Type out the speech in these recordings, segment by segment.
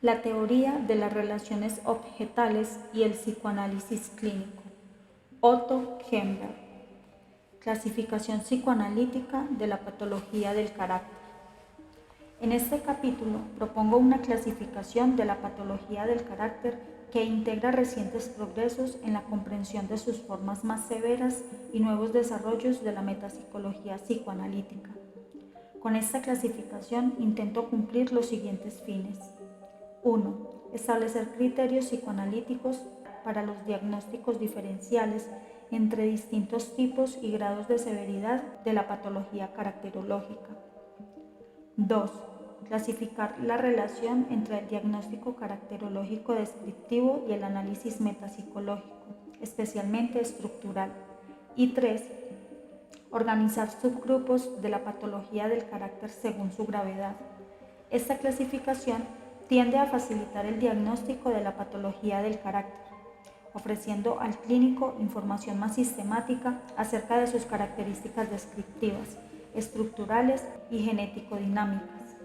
La teoría de las relaciones objetales y el psicoanálisis clínico. Otto Kemper. Clasificación psicoanalítica de la patología del carácter. En este capítulo propongo una clasificación de la patología del carácter que integra recientes progresos en la comprensión de sus formas más severas y nuevos desarrollos de la metapsicología psicoanalítica. Con esta clasificación intento cumplir los siguientes fines. 1. Establecer criterios psicoanalíticos para los diagnósticos diferenciales entre distintos tipos y grados de severidad de la patología caracterológica. 2. Clasificar la relación entre el diagnóstico caracterológico descriptivo y el análisis metapsicológico, especialmente estructural. Y 3. Organizar subgrupos de la patología del carácter según su gravedad. Esta clasificación tiende a facilitar el diagnóstico de la patología del carácter, ofreciendo al clínico información más sistemática acerca de sus características descriptivas, estructurales y genético-dinámicas,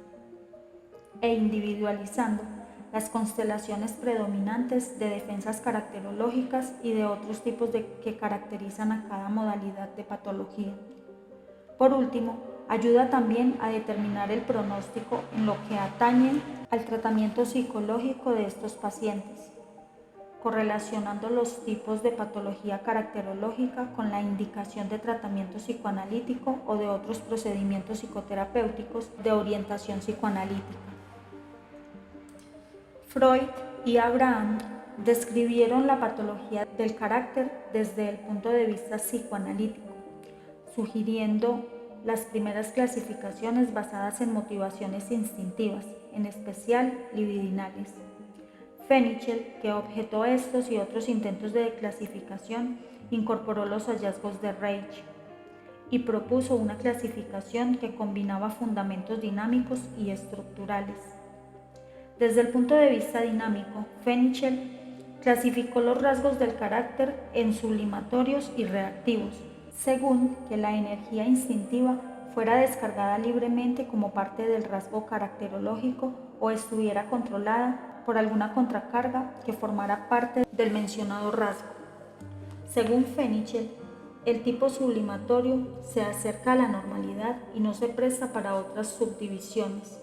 e individualizando las constelaciones predominantes de defensas caracterológicas y de otros tipos que caracterizan a cada modalidad de patología. Por último, ayuda también a determinar el pronóstico en lo que atañe al tratamiento psicológico de estos pacientes, correlacionando los tipos de patología caracterológica con la indicación de tratamiento psicoanalítico o de otros procedimientos psicoterapéuticos de orientación psicoanalítica. Freud y Abraham describieron la patología del carácter desde el punto de vista psicoanalítico, sugiriendo las primeras clasificaciones basadas en motivaciones instintivas, en especial libidinales. Fenichel, que objetó estos y otros intentos de clasificación, incorporó los hallazgos de Reich y propuso una clasificación que combinaba fundamentos dinámicos y estructurales. Desde el punto de vista dinámico, Fenichel clasificó los rasgos del carácter en sublimatorios y reactivos, según que la energía instintiva fuera descargada libremente como parte del rasgo caracterológico o estuviera controlada por alguna contracarga que formara parte del mencionado rasgo. Según Fenichel, el tipo sublimatorio se acerca a la normalidad y no se presta para otras subdivisiones.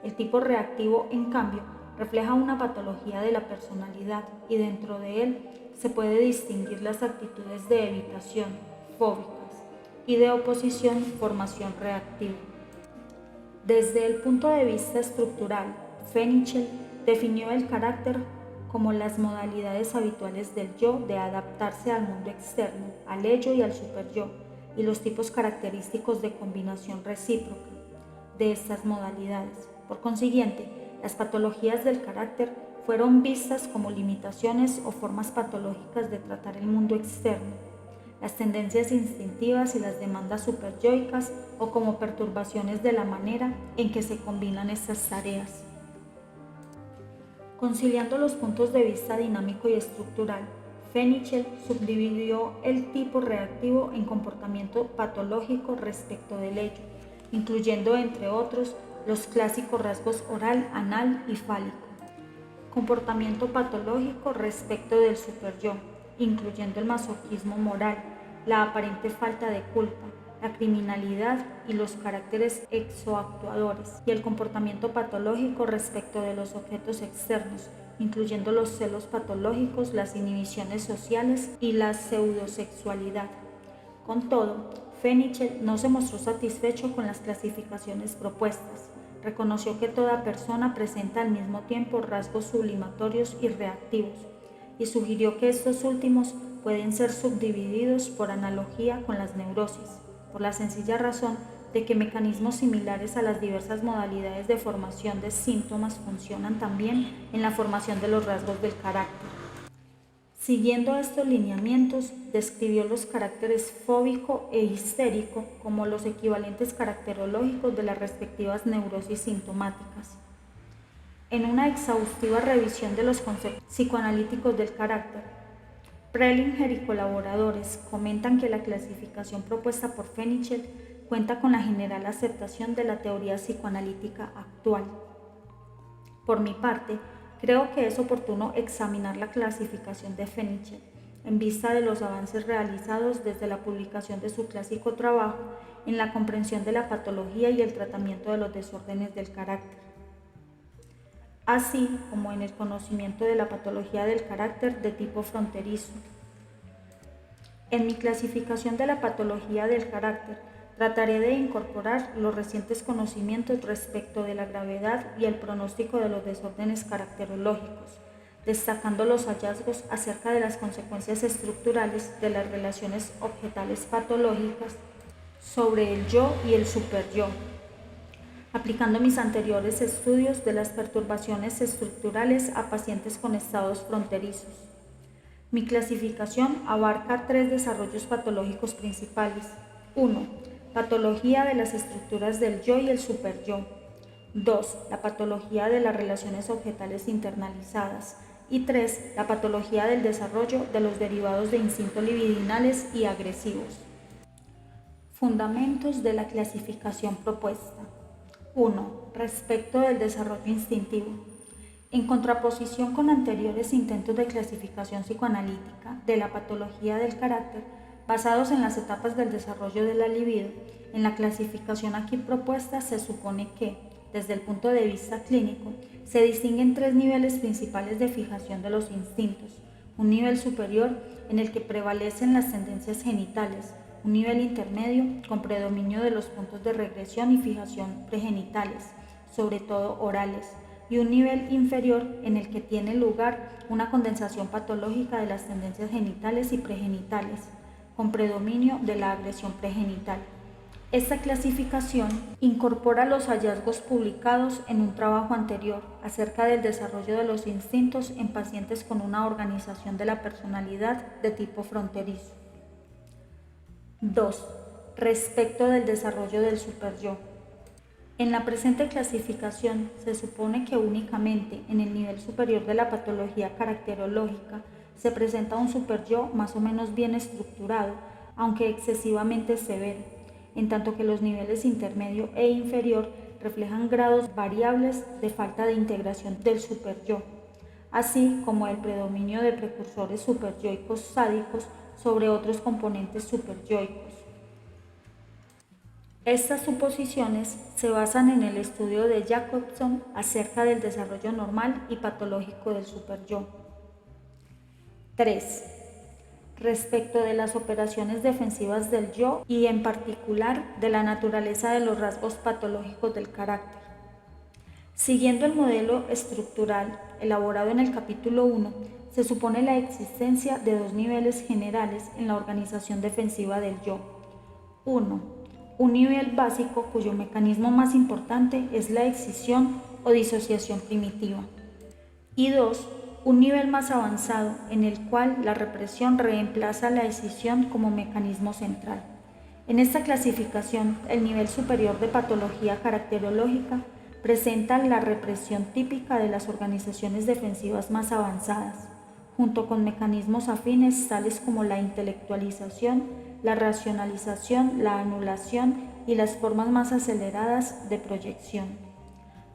El tipo reactivo, en cambio, refleja una patología de la personalidad y dentro de él se puede distinguir las actitudes de evitación, fóbicas, y de oposición, formación reactiva. Desde el punto de vista estructural, Fenichel definió el carácter como las modalidades habituales del yo de adaptarse al mundo externo, al ello y al superyo, y los tipos característicos de combinación recíproca de estas modalidades. Por consiguiente, las patologías del carácter fueron vistas como limitaciones o formas patológicas de tratar el mundo externo, las tendencias instintivas y las demandas superyoicas, o como perturbaciones de la manera en que se combinan estas tareas. Conciliando los puntos de vista dinámico y estructural, Fenichel subdividió el tipo reactivo en comportamiento patológico respecto del ello, incluyendo entre otros los clásicos rasgos oral, anal y fálico. Comportamiento patológico respecto del superyo, incluyendo el masoquismo moral, la aparente falta de culpa, la criminalidad y los caracteres exoactuadores, y el comportamiento patológico respecto de los objetos externos, incluyendo los celos patológicos, las inhibiciones sociales y la pseudosexualidad. Con todo, Fenichel no se mostró satisfecho con las clasificaciones propuestas. Reconoció que toda persona presenta al mismo tiempo rasgos sublimatorios y reactivos, y sugirió que estos últimos pueden ser subdivididos por analogía con las neurosis, por la sencilla razón de que mecanismos similares a las diversas modalidades de formación de síntomas funcionan también en la formación de los rasgos del carácter. Siguiendo estos lineamientos, describió los caracteres fóbico e histérico como los equivalentes caracterológicos de las respectivas neurosis sintomáticas. En una exhaustiva revisión de los conceptos psicoanalíticos del carácter, Prelinger y colaboradores comentan que la clasificación propuesta por Fenichel cuenta con la general aceptación de la teoría psicoanalítica actual. Por mi parte, creo que es oportuno examinar la clasificación de Fenichel en vista de los avances realizados desde la publicación de su clásico trabajo en la comprensión de la patología y el tratamiento de los desórdenes del carácter, así como en el conocimiento de la patología del carácter de tipo fronterizo. En mi clasificación de la patología del carácter, trataré de incorporar los recientes conocimientos respecto de la gravedad y el pronóstico de los desórdenes caracterológicos, destacando los hallazgos acerca de las consecuencias estructurales de las relaciones objetales patológicas sobre el yo y el superyo, aplicando mis anteriores estudios de las perturbaciones estructurales a pacientes con estados fronterizos. Mi clasificación abarca 3 desarrollos patológicos principales. 1. Patología de las estructuras del yo y el superyo. 2. La patología de las relaciones objetales internalizadas. Y 3. La patología del desarrollo de los derivados de instintos libidinales y agresivos. Fundamentos de la clasificación propuesta. 1. Respecto del desarrollo instintivo. En contraposición con anteriores intentos de clasificación psicoanalítica de la patología del carácter, basados en las etapas del desarrollo de la libido, en la clasificación aquí propuesta se supone que, desde el punto de vista clínico, se distinguen 3 niveles principales de fijación de los instintos: un nivel superior en el que prevalecen las tendencias genitales, un nivel intermedio con predominio de los puntos de regresión y fijación pregenitales, sobre todo orales, y un nivel inferior en el que tiene lugar una condensación patológica de las tendencias genitales y pregenitales, con predominio de la agresión pregenital. Esta clasificación incorpora los hallazgos publicados en un trabajo anterior acerca del desarrollo de los instintos en pacientes con una organización de la personalidad de tipo fronterizo. 2. Respecto del desarrollo del superyo. En la presente clasificación se supone que únicamente en el nivel superior de la patología caracterológica se presenta un superyo más o menos bien estructurado, aunque excesivamente severo, en tanto que los niveles intermedio e inferior reflejan grados variables de falta de integración del superyo, así como el predominio de precursores superyoicos sádicos sobre otros componentes superyoicos. Estas suposiciones se basan en el estudio de Jacobson acerca del desarrollo normal y patológico del superyo. 3. Respecto de las operaciones defensivas del yo y en particular de la naturaleza de los rasgos patológicos del carácter. Siguiendo el modelo estructural elaborado en el capítulo 1, se supone la existencia de 2 niveles generales en la organización defensiva del yo. 1. Un nivel básico cuyo mecanismo más importante es la escisión o disociación primitiva. Y 2. Un nivel más avanzado en el cual la represión reemplaza la escisión como mecanismo central. En esta clasificación, el nivel superior de patología caracterológica presenta la represión típica de las organizaciones defensivas más avanzadas, junto con mecanismos afines tales como la intelectualización, la racionalización, la anulación y las formas más aceleradas de proyección.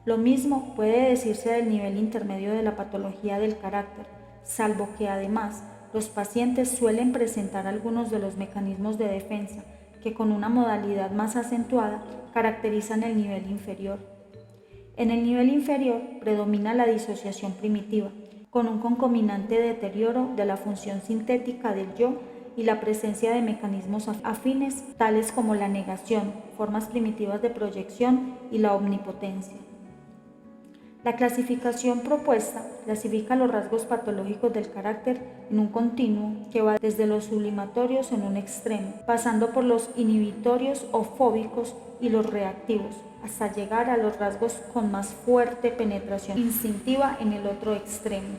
Lo mismo puede decirse del nivel intermedio de la patología del carácter, salvo que además los pacientes suelen presentar algunos de los mecanismos de defensa que con una modalidad más acentuada caracterizan el nivel inferior. En el nivel inferior predomina la disociación primitiva, con un concomitante deterioro de la función sintética del yo y la presencia de mecanismos afines tales como la negación, formas primitivas de proyección y la omnipotencia. La clasificación propuesta clasifica los rasgos patológicos del carácter en un continuo que va desde los sublimatorios en un extremo, pasando por los inhibitorios o fóbicos y los reactivos, hasta llegar a los rasgos con más fuerte penetración instintiva en el otro extremo.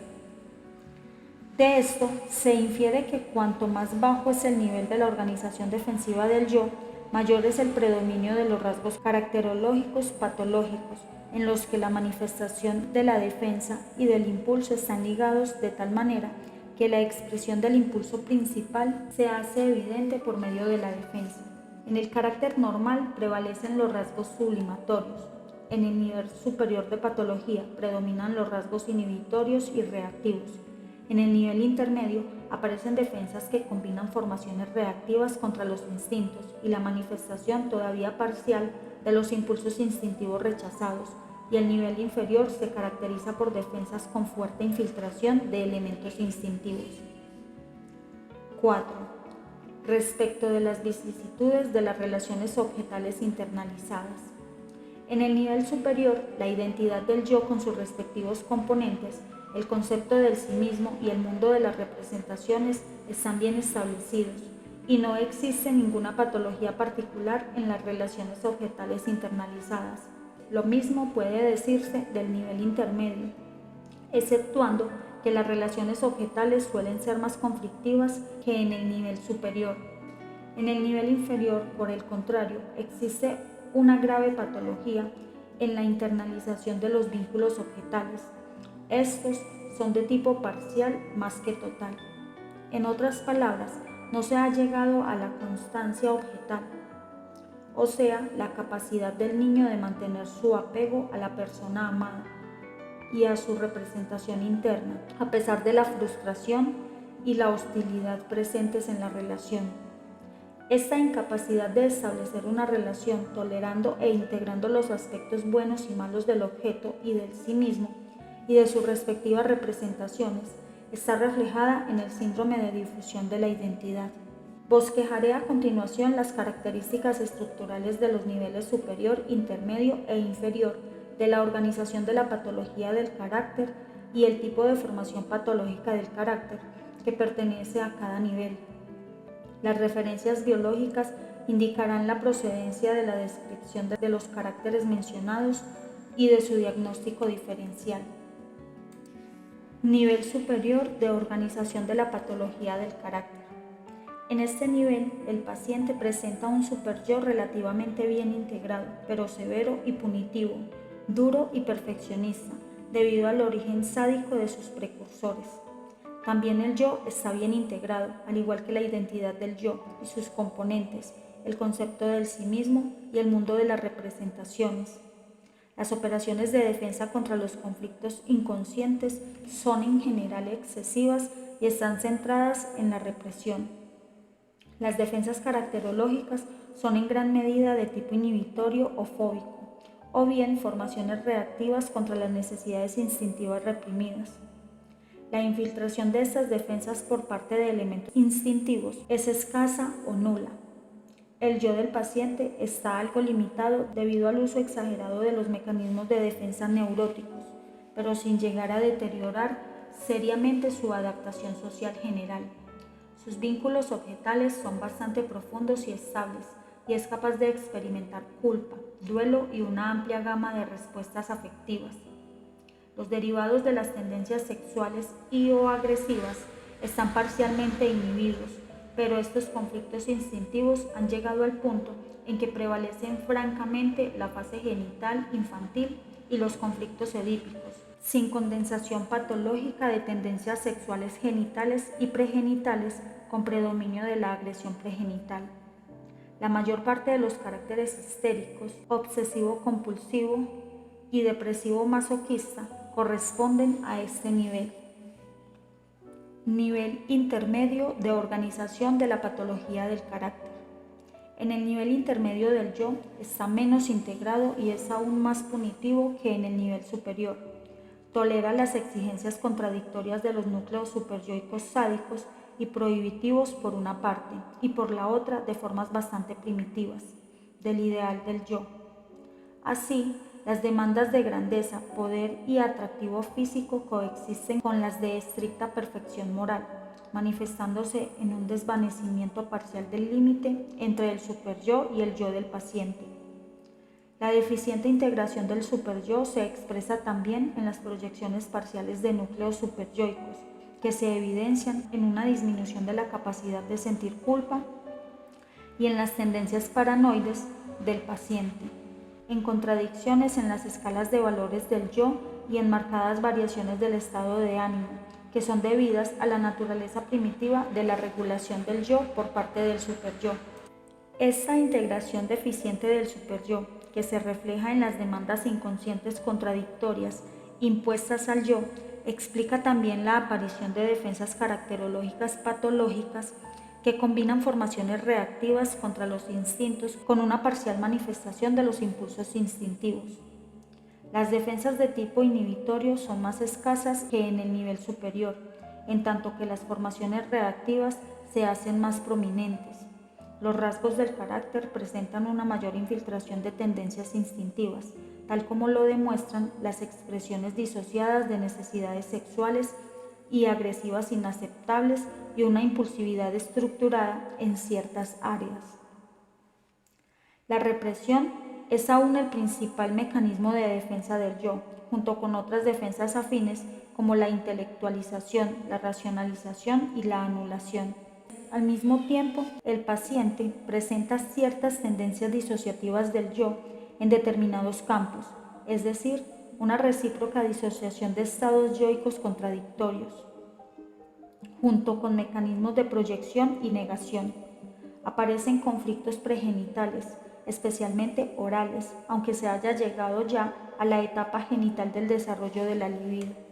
De esto se infiere que cuanto más bajo es el nivel de la organización defensiva del yo, mayor es el predominio de los rasgos caracterológicos patológicos, en los que la manifestación de la defensa y del impulso están ligados de tal manera que la expresión del impulso principal se hace evidente por medio de la defensa. En el carácter normal prevalecen los rasgos sublimatorios, En el nivel superior de patología predominan los rasgos inhibitorios y reactivos. En el nivel intermedio aparecen defensas que combinan formaciones reactivas contra los instintos y la manifestación todavía parcial de los impulsos instintivos rechazados, y el nivel inferior se caracteriza por defensas con fuerte infiltración de elementos instintivos. 4. Respecto de las vicisitudes de las relaciones objetales internalizadas. En el nivel superior, la identidad del yo con sus respectivos componentes, el concepto del sí mismo y el mundo de las representaciones están bien establecidos y no existe ninguna patología particular en las relaciones objetales internalizadas. Lo mismo puede decirse del nivel intermedio, exceptuando que las relaciones objetales suelen ser más conflictivas que en el nivel superior. En el nivel inferior, por el contrario, existe una grave patología en la internalización de los vínculos objetales. Estos son de tipo parcial más que total. En otras palabras, no se ha llegado a la constancia objetal, o sea, la capacidad del niño de mantener su apego a la persona amada y a su representación interna, a pesar de la frustración y la hostilidad presentes en la relación. Esta incapacidad de establecer una relación tolerando e integrando los aspectos buenos y malos del objeto y del sí mismo y de sus respectivas representaciones está reflejada en el síndrome de difusión de la identidad. Bosquejaré a continuación las características estructurales de los niveles superior, intermedio e inferior de la organización de la patología del carácter y el tipo de formación patológica del carácter que pertenece a cada nivel. Las referencias biológicas indicarán la procedencia de la descripción de los caracteres mencionados y de su diagnóstico diferencial. Nivel superior de organización de la patología del carácter. En este nivel, el paciente presenta un superyo relativamente bien integrado, pero severo y punitivo, duro y perfeccionista, debido al origen sádico de sus precursores. También el yo está bien integrado, al igual que la identidad del yo y sus componentes, el concepto del sí mismo y el mundo de las representaciones. Las operaciones de defensa contra los conflictos inconscientes son en general excesivas y están centradas en la represión. Las defensas caracterológicas son en gran medida de tipo inhibitorio o fóbico, o bien formaciones reactivas contra las necesidades instintivas reprimidas. La infiltración de estas defensas por parte de elementos instintivos es escasa o nula. El yo del paciente está algo limitado debido al uso exagerado de los mecanismos de defensa neuróticos, pero sin llegar a deteriorar seriamente su adaptación social general. Sus vínculos objetales son bastante profundos y estables, y es capaz de experimentar culpa, duelo y una amplia gama de respuestas afectivas. Los derivados de las tendencias sexuales y o agresivas están parcialmente inhibidos, pero estos conflictos instintivos han llegado al punto en que prevalecen francamente la fase genital infantil y los conflictos edípicos, sin condensación patológica de tendencias sexuales genitales y pregenitales con predominio de la agresión pregenital. La mayor parte de los caracteres histéricos, obsesivo-compulsivo y depresivo-masoquista corresponden a este nivel. Nivel intermedio de organización de la patología del carácter. En el nivel intermedio del yo está menos integrado y es aún más punitivo que en el nivel superior. Tolera las exigencias contradictorias de los núcleos superyoicos sádicos y prohibitivos por una parte y por la otra de formas bastante primitivas, del ideal del yo. Así, las demandas de grandeza, poder y atractivo físico coexisten con las de estricta perfección moral, manifestándose en un desvanecimiento parcial del límite entre el superyo y el yo del paciente. La deficiente integración del superyo se expresa también en las proyecciones parciales de núcleos superyoicos, que se evidencian en una disminución de la capacidad de sentir culpa y en las tendencias paranoides del paciente, en contradicciones en las escalas de valores del yo y en marcadas variaciones del estado de ánimo, que son debidas a la naturaleza primitiva de la regulación del yo por parte del superyo. Esta integración deficiente del superyo que se refleja en las demandas inconscientes contradictorias impuestas al yo, explica también la aparición de defensas caracterológicas patológicas que combinan formaciones reactivas contra los instintos con una parcial manifestación de los impulsos instintivos. Las defensas de tipo inhibitorio son más escasas que en el nivel superior, en tanto que las formaciones reactivas se hacen más prominentes. Los rasgos del carácter presentan una mayor infiltración de tendencias instintivas, tal como lo demuestran las expresiones disociadas de necesidades sexuales y agresivas inaceptables y una impulsividad estructurada en ciertas áreas. La represión es aún el principal mecanismo de defensa del yo, junto con otras defensas afines como la intelectualización, la racionalización y la anulación. Al mismo tiempo, el paciente presenta ciertas tendencias disociativas del yo en determinados campos, es decir, una recíproca disociación de estados yoicos contradictorios, junto con mecanismos de proyección y negación. Aparecen conflictos pregenitales, especialmente orales, aunque se haya llegado ya a la etapa genital del desarrollo de la libido.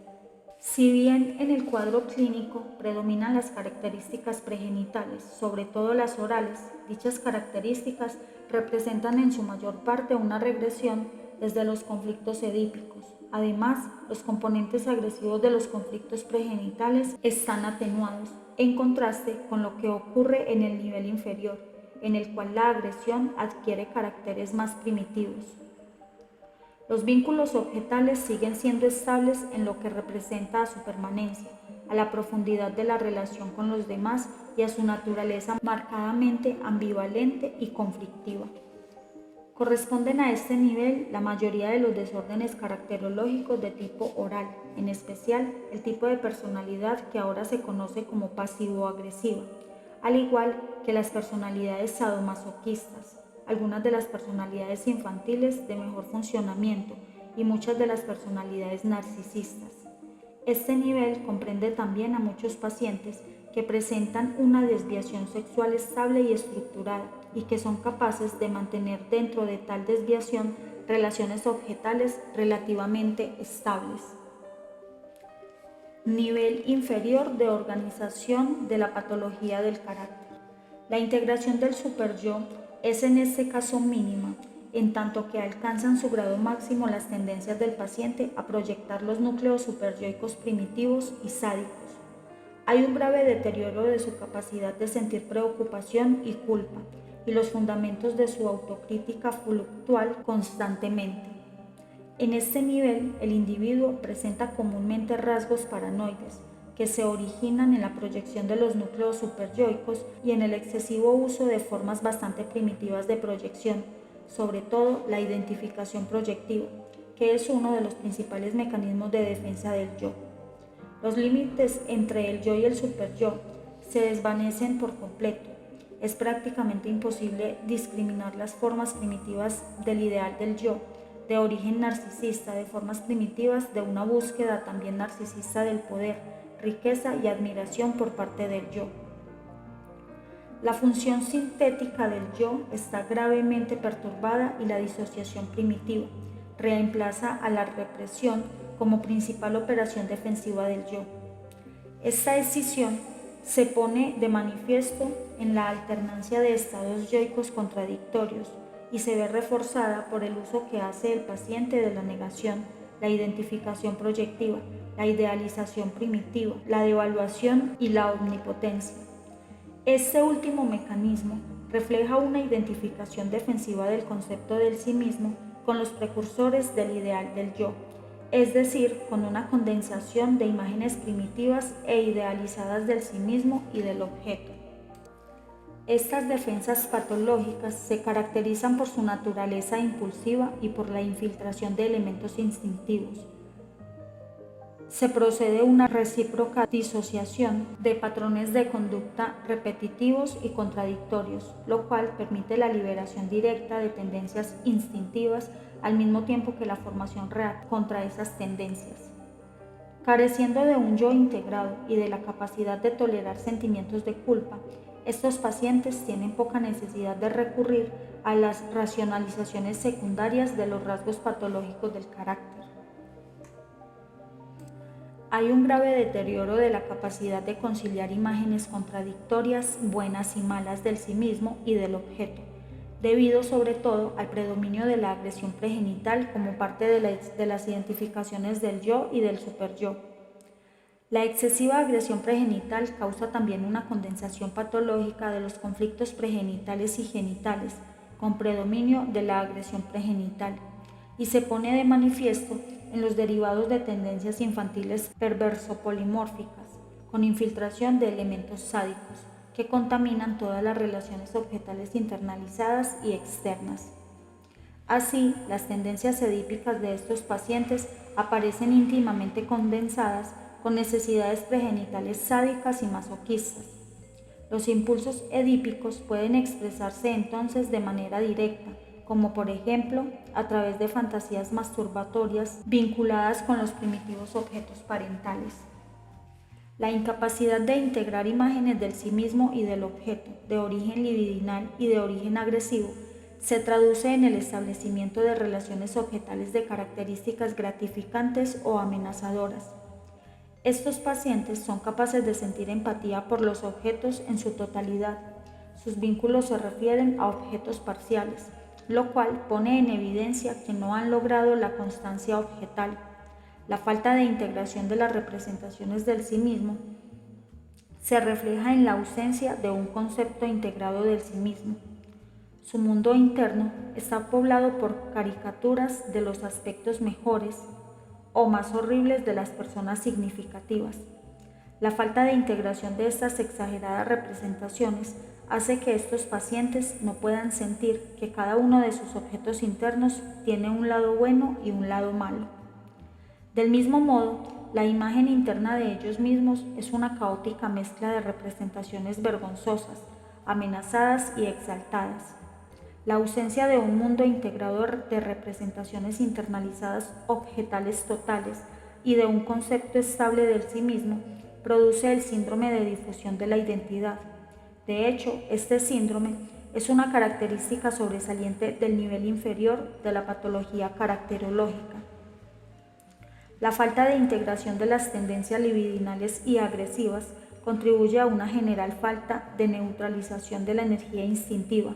Si bien en el cuadro clínico predominan las características pregenitales, sobre todo las orales, dichas características representan en su mayor parte una regresión desde los conflictos edípicos. Además, los componentes agresivos de los conflictos pregenitales están atenuados, en contraste con lo que ocurre en el nivel inferior, en el cual la agresión adquiere caracteres más primitivos. Los vínculos objetales siguen siendo estables en lo que representa a su permanencia, a la profundidad de la relación con los demás y a su naturaleza marcadamente ambivalente y conflictiva. Corresponden a este nivel la mayoría de los desórdenes caracterológicos de tipo oral, en especial el tipo de personalidad que ahora se conoce como pasivo-agresiva, al igual que las personalidades sadomasoquistas, algunas de las personalidades infantiles de mejor funcionamiento y muchas de las personalidades narcisistas. Este nivel comprende también a muchos pacientes que presentan una desviación sexual estable y estructurada y que son capaces de mantener dentro de tal desviación relaciones objetales relativamente estables. Nivel inferior de organización de la patología del carácter. La integración del superyo es en este caso mínima, en tanto que alcanzan su grado máximo las tendencias del paciente a proyectar los núcleos superyoicos primitivos y sádicos. Hay un grave deterioro de su capacidad de sentir preocupación y culpa, y los fundamentos de su autocrítica fluctúan constantemente. En este nivel, el individuo presenta comúnmente rasgos paranoides, que se originan en la proyección de los núcleos superyoicos y en el excesivo uso de formas bastante primitivas de proyección, sobre todo la identificación proyectiva, que es uno de los principales mecanismos de defensa del yo. Los límites entre el yo y el superyo se desvanecen por completo. Es prácticamente imposible discriminar las formas primitivas del ideal del yo, de origen narcisista, de formas primitivas de una búsqueda también narcisista del poder, riqueza y admiración por parte del yo. La función sintética del yo está gravemente perturbada y la disociación primitiva reemplaza a la represión como principal operación defensiva del yo. Esta escisión se pone de manifiesto en la alternancia de estados yoicos contradictorios y se ve reforzada por el uso que hace el paciente de la negación, la identificación proyectiva, la idealización primitiva, la devaluación y la omnipotencia. Este último mecanismo refleja una identificación defensiva del concepto del sí mismo con los precursores del ideal del yo, es decir, con una condensación de imágenes primitivas e idealizadas del sí mismo y del objeto. Estas defensas patológicas se caracterizan por su naturaleza impulsiva y por la infiltración de elementos instintivos. Se procede a una recíproca disociación de patrones de conducta repetitivos y contradictorios, lo cual permite la liberación directa de tendencias instintivas al mismo tiempo que la formación real contra esas tendencias. Careciendo de un yo integrado y de la capacidad de tolerar sentimientos de culpa, estos pacientes tienen poca necesidad de recurrir a las racionalizaciones secundarias de los rasgos patológicos del carácter. Hay un grave deterioro de la capacidad de conciliar imágenes contradictorias, buenas y malas del sí mismo y del objeto, debido sobre todo al predominio de la agresión pregenital como parte de las identificaciones del yo y del superyo. La excesiva agresión pregenital causa también una condensación patológica de los conflictos pregenitales y genitales, con predominio de la agresión pregenital, y se pone de manifiesto en los derivados de tendencias infantiles perverso-polimórficas, con infiltración de elementos sádicos, que contaminan todas las relaciones objetales internalizadas y externas. Así, las tendencias edípicas de estos pacientes aparecen íntimamente condensadas con necesidades pregenitales sádicas y masoquistas. Los impulsos edípicos pueden expresarse entonces de manera directa, como por ejemplo a través de fantasías masturbatorias vinculadas con los primitivos objetos parentales. La incapacidad de integrar imágenes del sí mismo y del objeto, de origen libidinal y de origen agresivo, se traduce en el establecimiento de relaciones objetales de características gratificantes o amenazadoras. Estos pacientes son capaces de sentir empatía por los objetos en su totalidad. Sus vínculos se refieren a objetos parciales, lo cual pone en evidencia que no han logrado la constancia objetal. La falta de integración de las representaciones del sí mismo se refleja en la ausencia de un concepto integrado del sí mismo. Su mundo interno está poblado por caricaturas de los aspectos mejores o más horribles de las personas significativas. La falta de integración de estas exageradas representaciones hace que estos pacientes no puedan sentir que cada uno de sus objetos internos tiene un lado bueno y un lado malo. Del mismo modo, la imagen interna de ellos mismos es una caótica mezcla de representaciones vergonzosas, amenazadas y exaltadas. La ausencia de un mundo integrado de representaciones internalizadas objetales totales y de un concepto estable del sí mismo produce el síndrome de difusión de la identidad. De hecho, este síndrome es una característica sobresaliente del nivel inferior de la patología caracterológica. La falta de integración de las tendencias libidinales y agresivas contribuye a una general falta de neutralización de la energía instintiva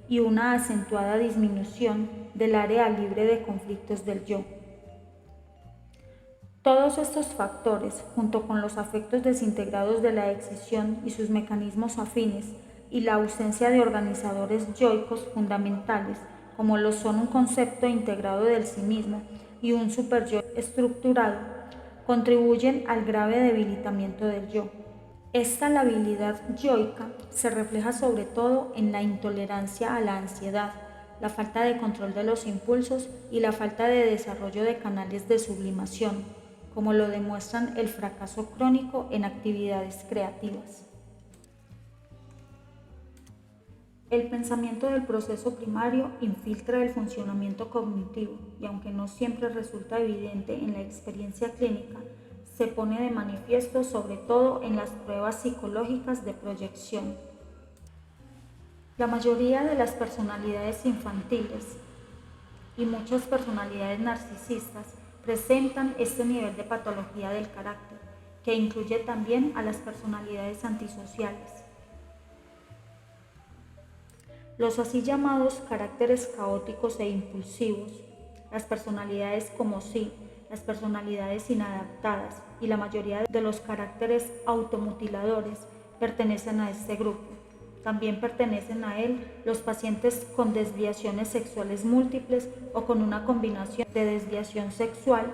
y una acentuada disminución del área libre de conflictos del yo. Todos estos factores, junto con los afectos desintegrados de la excisión y sus mecanismos afines, y la ausencia de organizadores yoicos fundamentales, como lo son un concepto integrado del sí mismo y un superyo estructurado, contribuyen al grave debilitamiento del yo. Esta labilidad yoica se refleja sobre todo en la intolerancia a la ansiedad, la falta de control de los impulsos y la falta de desarrollo de canales de sublimación, como lo demuestran el fracaso crónico en actividades creativas. El pensamiento del proceso primario infiltra el funcionamiento cognitivo y aunque no siempre resulta evidente en la experiencia clínica, se pone de manifiesto sobre todo en las pruebas psicológicas de proyección. La mayoría de las personalidades infantiles y muchas personalidades narcisistas presentan este nivel de patología del carácter, que incluye también a las personalidades antisociales. Los así llamados caracteres caóticos e impulsivos, las personalidades como sí, las personalidades inadaptadas y la mayoría de los caracteres automutiladores pertenecen a este grupo. También pertenecen a él los pacientes con desviaciones sexuales múltiples o con una combinación de desviación sexual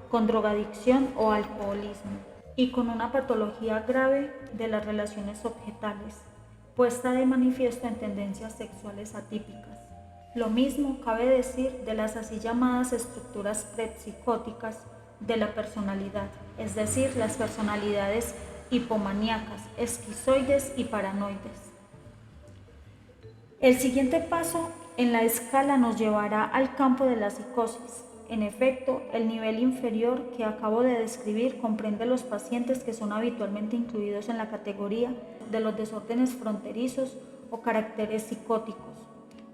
con drogadicción o alcoholismo y con una patología grave de las relaciones objetales, puesta de manifiesto en tendencias sexuales atípicas. Lo mismo cabe decir de las así llamadas estructuras prepsicóticas de la personalidad, es decir, las personalidades hipomaníacas, esquizoides y paranoides. El siguiente paso en la escala nos llevará al campo de la psicosis. En efecto, el nivel inferior que acabo de describir comprende los pacientes que son habitualmente incluidos en la categoría de los desórdenes fronterizos o caracteres psicóticos,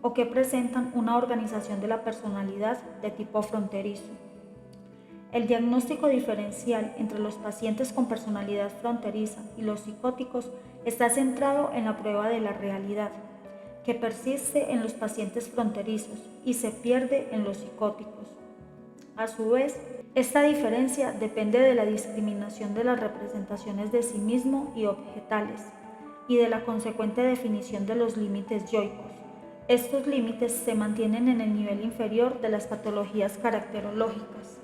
o que presentan una organización de la personalidad de tipo fronterizo. El diagnóstico diferencial entre los pacientes con personalidad fronteriza y los psicóticos está centrado en la prueba de la realidad, que persiste en los pacientes fronterizos y se pierde en los psicóticos. A su vez, esta diferencia depende de la discriminación de las representaciones de sí mismo y objetales, y de la consecuente definición de los límites yoicos. Estos límites se mantienen en el nivel inferior de las patologías caracterológicas,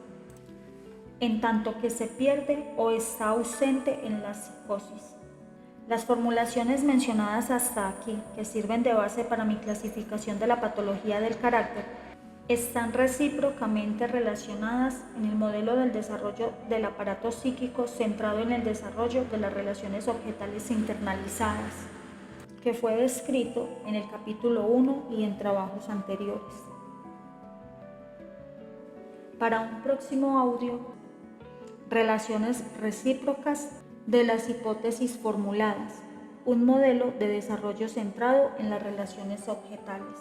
en tanto que se pierde o está ausente en la psicosis. Las formulaciones mencionadas hasta aquí, que sirven de base para mi clasificación de la patología del carácter, están recíprocamente relacionadas en el modelo del desarrollo del aparato psíquico centrado en el desarrollo de las relaciones objetales internalizadas, que fue descrito en el capítulo 1 y en trabajos anteriores. Para un próximo audio, relaciones recíprocas de las hipótesis formuladas, un modelo de desarrollo centrado en las relaciones objetales.